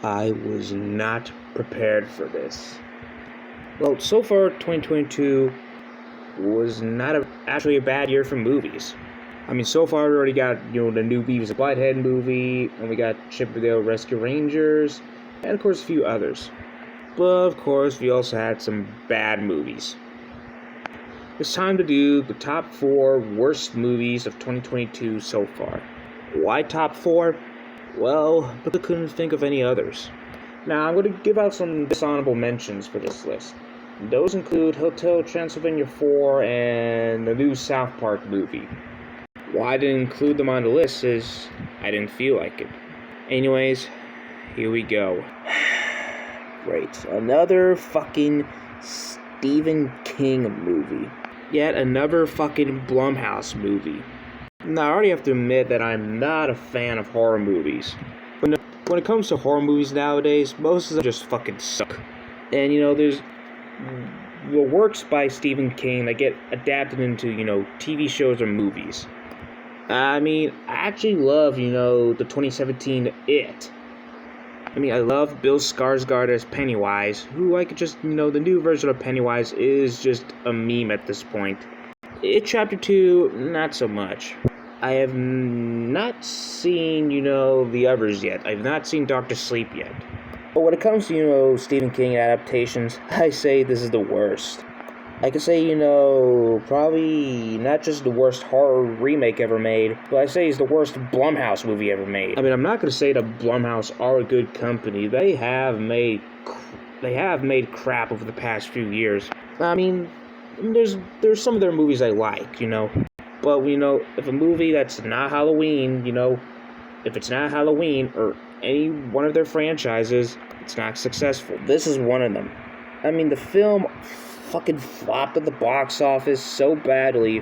I was not prepared for this. Well, so far 2022 was not actually a bad year for movies. I mean, so far we already got, the new Beavis and Butthead movie, and we got Chip and Dale Rescue Rangers, and of course a few others. But of course we also had some bad movies. It's time to do the top 4 worst movies of 2022 so far. Why top 4? Well, but I couldn't think of any others. Now, I'm going to give out some dishonorable mentions for this list. Those include Hotel Transylvania 4 and the new South Park movie. Why I didn't include them on the list is I didn't feel like it. Anyways, here we go. Great. Another fucking Stephen King movie. Yet another fucking Blumhouse movie. Now, I already have to admit that I'm not a fan of horror movies. When it comes to horror movies nowadays, most of them just fucking suck. And, there's the works by Stephen King that get adapted into, TV shows or movies. I mean, I actually love, the 2017 It. I mean, I love Bill Skarsgård as Pennywise, who I could just, the new version of Pennywise is just a meme at this point. It Chapter 2, not so much. I have not seen, the others yet. I've not seen Dr. Sleep yet. But when it comes to, Stephen King adaptations, I say this is the worst. I could say, probably not just the worst horror remake ever made, but I say it's the worst Blumhouse movie ever made. I mean, I'm not going to say that Blumhouse are a good company. They have made crap over the past few years. I mean, there's some of their movies I like, But, if a movie that's not Halloween, if it's not Halloween or any one of their franchises, it's not successful. This is one of them. I mean, the film fucking flopped at the box office so badly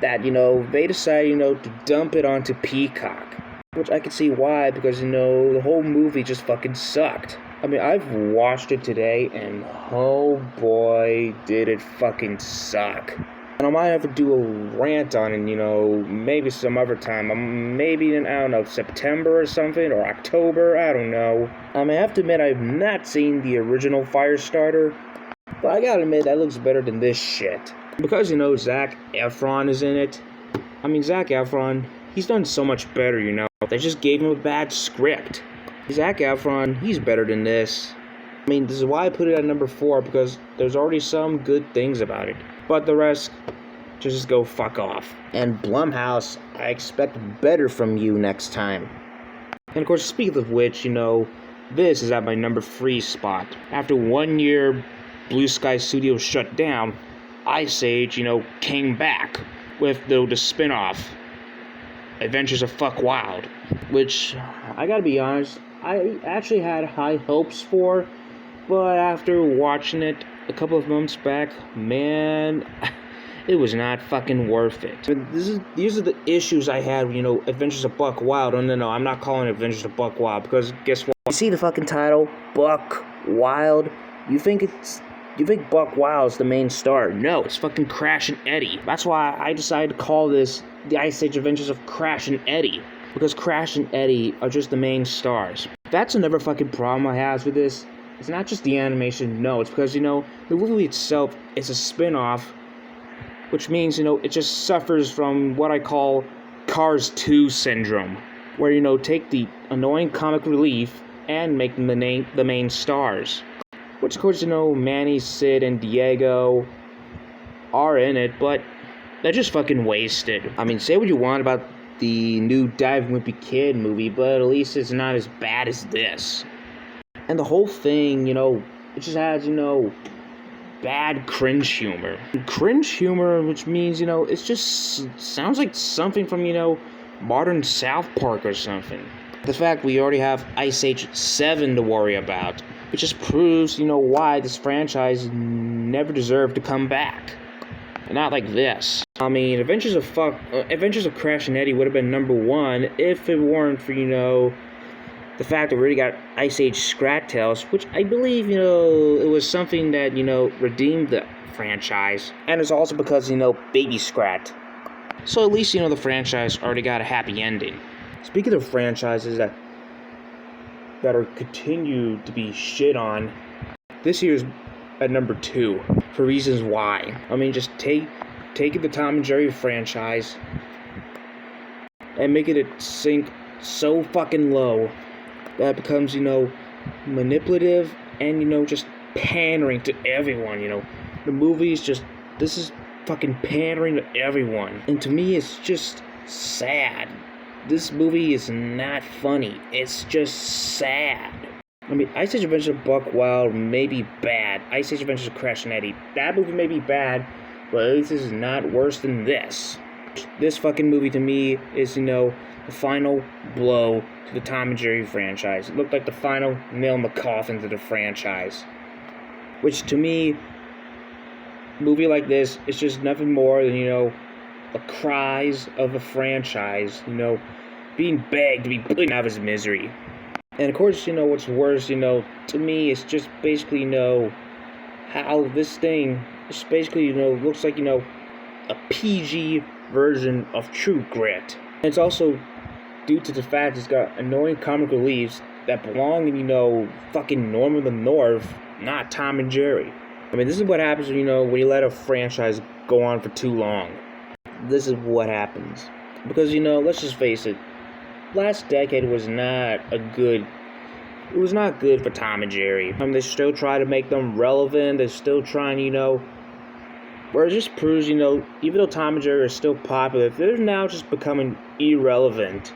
that, they decided, to dump it onto Peacock. Which I can see why, because, the whole movie just fucking sucked. I mean, I've watched it today, and oh boy, did it fucking suck. And I might have to do a rant on it, maybe some other time. Maybe in, September or something, or October, I don't know. I mean, I have to admit, I've not seen the original Firestarter, but I gotta admit, that looks better than this shit. Because, Zac Efron is in it. I mean, Zac Efron, he's done so much better, They just gave him a bad script. Zac Efron, he's better than this. I mean, this is why I put it at number 4, because there's already some good things about it. But the rest, just go fuck off. And Blumhouse, I expect better from you next time. And of course, speaking of which, this is at my number 3 spot. After 1 year, Blue Sky Studios shut down, Ice Age, came back with the spin-off, Adventures of Fuck Wild. Which, I gotta be honest, I actually had high hopes for, but after watching it a couple of months back, man, it was not fucking worth it. These are the issues I had, Adventures of Buck Wild. Oh, no, I'm not calling it Adventures of Buck Wild, because guess what? You see the fucking title, Buck Wild? You think Buck Wild's the main star? No, it's fucking Crash and Eddie. That's why I decided to call this the Ice Age Adventures of Crash and Eddie. Because Crash and Eddie are just the main stars. That's another fucking problem I have with this. It's not just the animation, no. It's because, the movie itself is a spin-off, which means, it just suffers from what I call Cars 2 syndrome. Where, take the annoying comic relief and make them the main stars. Which, of course, Manny, Sid, and Diego are in it, but they're just fucking wasted. I mean, say what you want about the new Dive Wimpy Kid movie, but at least it's not as bad as this. And the whole thing, it just has, bad cringe humor. Cringe humor, which means, it just sounds like something from, modern South Park or something. The fact we already have Ice Age 7 to worry about, which just proves, why this franchise never deserved to come back. Not like this. I mean, Adventures of Crash and Eddie would have been number 1 if it weren't for, the fact that we already got Ice Age Scrat Tales, which I believe, it was something that, redeemed the franchise. And it's also because, Baby Scrat. So at least, the franchise already got a happy ending. Speaking of franchises that that are continue to be shit on, this year's at number 2 for reasons why. I mean, just taking the Tom and Jerry franchise and making it sink so fucking low that it becomes, manipulative and, just pandering to everyone, The movie's just, this is fucking pandering to everyone. And to me, it's just sad. This movie is not funny. It's just sad. I mean, Ice Age Adventures of Buck Wild may be bad. Ice Age Adventures of Crash and Eddie, that movie may be bad, but at least this is not worse than this. This fucking movie to me is, the final blow to the Tom and Jerry franchise. It looked like the final nail in the coffin to the franchise. Which to me, a movie like this is just nothing more than, the cries of a franchise, being begged to be put out of his misery. And of course, what's worse, to me, it's just basically, how this thing just basically, looks like, a PG version of True Grit. And it's also due to the fact it's got annoying comic reliefs that belong in, fucking Norman the North, not Tom and Jerry. I mean, this is what happens, when you let a franchise go on for too long. This is what happens. Because, let's just face it, last decade was not good for Tom and Jerry. I mean, they still try to make them relevant, they're still trying, where it just proves, even though Tom and Jerry are still popular, they're now just becoming irrelevant,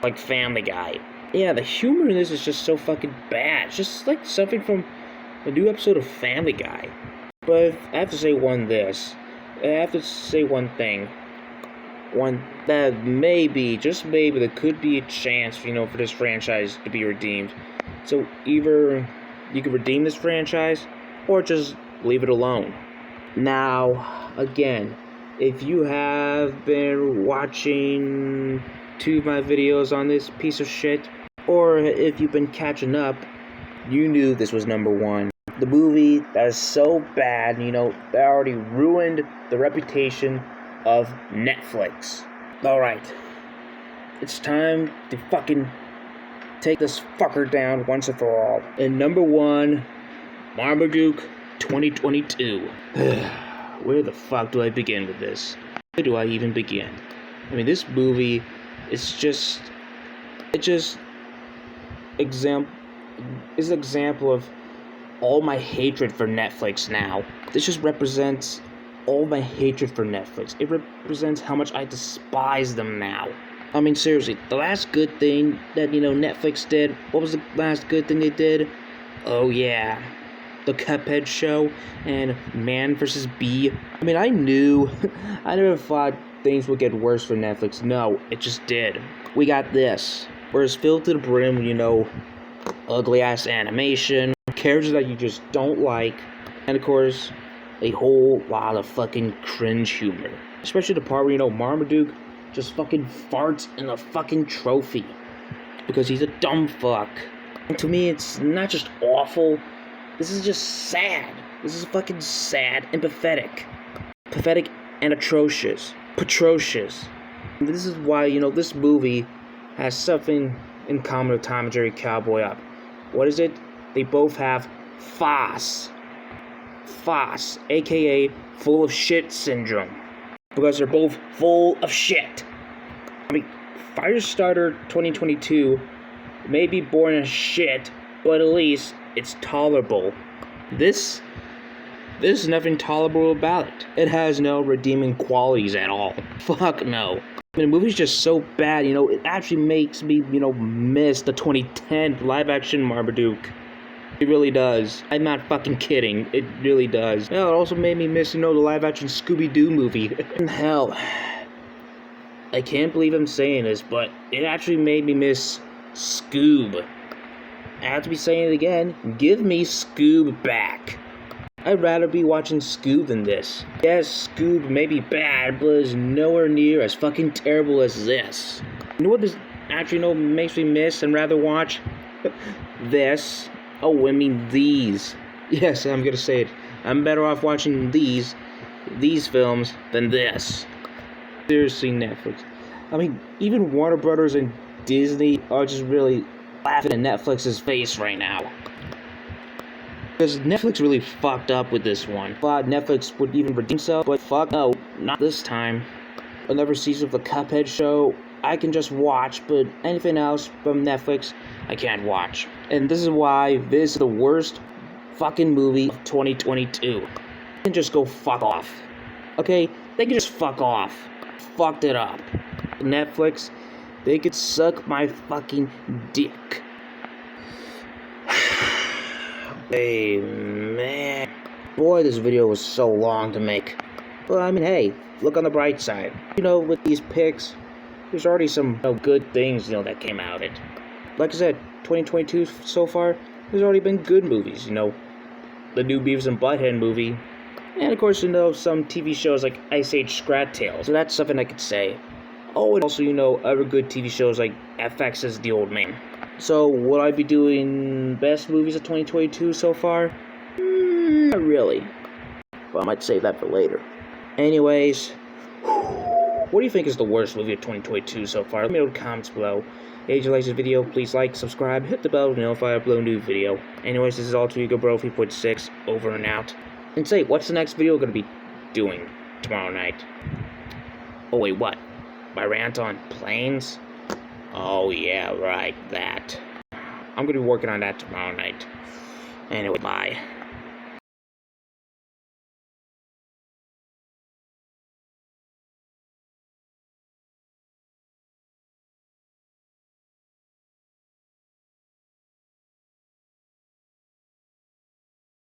like Family Guy. Yeah, the humor in this is just so fucking bad. It's just like something from a new episode of Family Guy. But I have to say one thing. One that maybe, just maybe, there could be a chance, for this franchise to be redeemed. So either you could redeem this franchise, or just leave it alone. Now, again, if you have been watching 2 of my videos on this piece of shit, or if you've been catching up, you knew this was number 1. The movie that is so bad, that already ruined the reputation of Netflix. Alright, it's time to fucking take this fucker down once and for all. And number 1, Marmaduke 2022. Where the fuck do I begin with this? Where do I even begin? I mean, this movie is just is an example of all my hatred for Netflix now. This just represents all my hatred for Netflix. It represents how much I despise them now. I mean, seriously, the last good thing that, Netflix did, what was the last good thing they did? Oh yeah, the Cuphead show and Man vs. Bee. I mean, I never thought things would get worse for Netflix. No, it just did. We got this, where it's filled to the brim with, ugly ass animation, characters that you just don't like, and of course, a whole lot of fucking cringe humor. Especially the part where, Marmaduke just fucking farts in a fucking trophy because he's a dumb fuck. And to me, it's not just awful, this is just sad. This is fucking sad and pathetic. Pathetic and atrocious. Patrocious. And this is why, this movie has something in common with Tom and Jerry Cowboy Up. What is it? They both have FOSS, aka full of shit syndrome. Because they're both full of shit. I mean, Firestarter 2022 may be boring as shit, but at least it's tolerable. This There's nothing tolerable about it. It has no redeeming qualities at all. Fuck no. I mean, the movie's just so bad, it actually makes me, miss the 2010 live-action Marmaduke. It really does. I'm not fucking kidding. It really does. Well, it also made me miss, the live-action Scooby-Doo movie. Hell, I can't believe I'm saying this, but it actually made me miss Scoob. I have to be saying it again. Give me Scoob back. I'd rather be watching Scoob than this. Yes, Scoob may be bad, but it's nowhere near as fucking terrible as this. You know what this actually makes me miss and rather watch? This. Oh, I mean these. Yes, I'm gonna say it. I'm better off watching these films than this. Seriously, Netflix. I mean, even Warner Brothers and Disney are just really laughing in Netflix's face right now. Because Netflix really fucked up with this one. Thought Netflix would even redeem himself, but fuck no, not this time. Another season of the Cuphead show, I can just watch, but anything else from Netflix, I can't watch. And this is why this is the worst fucking movie of 2022. They can just go fuck off. Okay? They can just fuck off. Fucked it up. Netflix, they could suck my fucking dick. Hey, man. Boy, this video was so long to make. But I mean, hey, look on the bright side. You know, with these picks, there's already some good things, that came out of it. Like I said, 2022 so far, there's already been good movies, the new Beavis and Butthead movie. And of course, some TV shows like Ice Age Scrat Tales. So that's something I could say. Oh, and also, other good TV shows like FX's The Old Man. So, will I be doing best movies of 2022 so far? Not really. But I might save that for later. Anyways, what do you think is the worst movie of 2022 so far? Let me know in the comments below. If you like this video, please like, subscribe, hit the bell to notify I upload a new video. Anyways, this is all to Ego Bro 3.6, over and out. And say, what's the next video going to be doing tomorrow night? Oh wait, what? My rant on planes? Oh yeah, right, that. I'm going to be working on that tomorrow night. Anyway, bye.